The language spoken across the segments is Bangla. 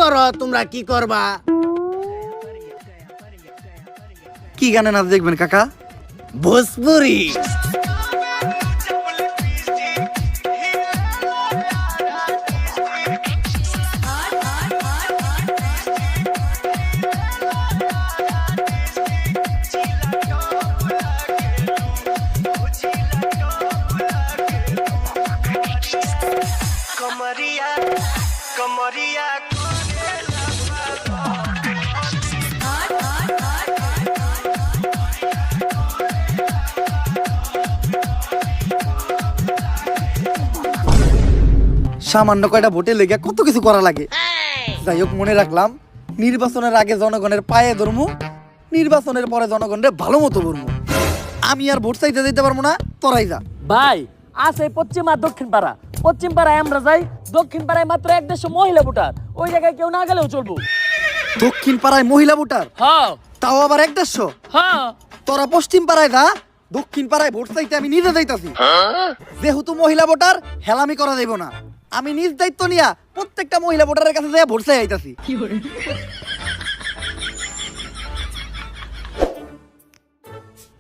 করো, তোমরা কি করবা? কি গানে নাচ দেখবেন কাকা? ভোজপুরি। कमरिया कमरिया সামান্য কয়টা ভোটে লেগে কত কিছু করা লাগে। যাই হোক, মনে রাখলাম নির্বাচনের আগে জনগণের পায়ে ধরমু, নির্বাচনের পরে জনগণের ভালো মতো ধরমু। আমি আর ভোট চাইতে যেতে পারবো না, তোরাই যা। ভাই আছে পশ্চিম আর দক্ষিণ পাড়া। পশ্চিম পাড়ায় আমরা যাই, দক্ষিণ পাড়ায় মাত্র 150 মহিলা ভোটার। ওই জায়গায় কেউ না গেলেও চলবো। দক্ষিণ পাড়ায় মহিলা ভোটার, হ্যাঁ তাও আবার 150। হ্যাঁ তোরা পশ্চিম পাড়ায় যা, দক্ষিণ পাড়ায় ভোট চাইতে আমি নিজে যাইতাছি। যেহেতু মহিলা ভোটার, হেলামি করা যাইব না। আমি নিজ দায়িত্ব নিয়া প্রত্যেকটা মহিলা ভোটারের কাছে যাই ভোট চাই আইতাছি।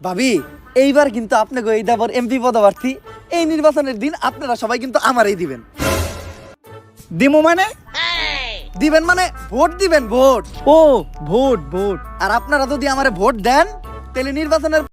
ভাবি, এইবার কিন্তু আপনাকে এই দাবার এমপি পদপ্রার্থী। এই নির্বাচনের দিন আপনারা সবাই কিন্তু আমারই দিবেন। দিমু মানে? দিবেন মানে ভোট দিবেন, ভোট। ও ভোট ভোট। আর আপনারা যদি আমারে ভোট দেন, তাহলে নির্বাচনের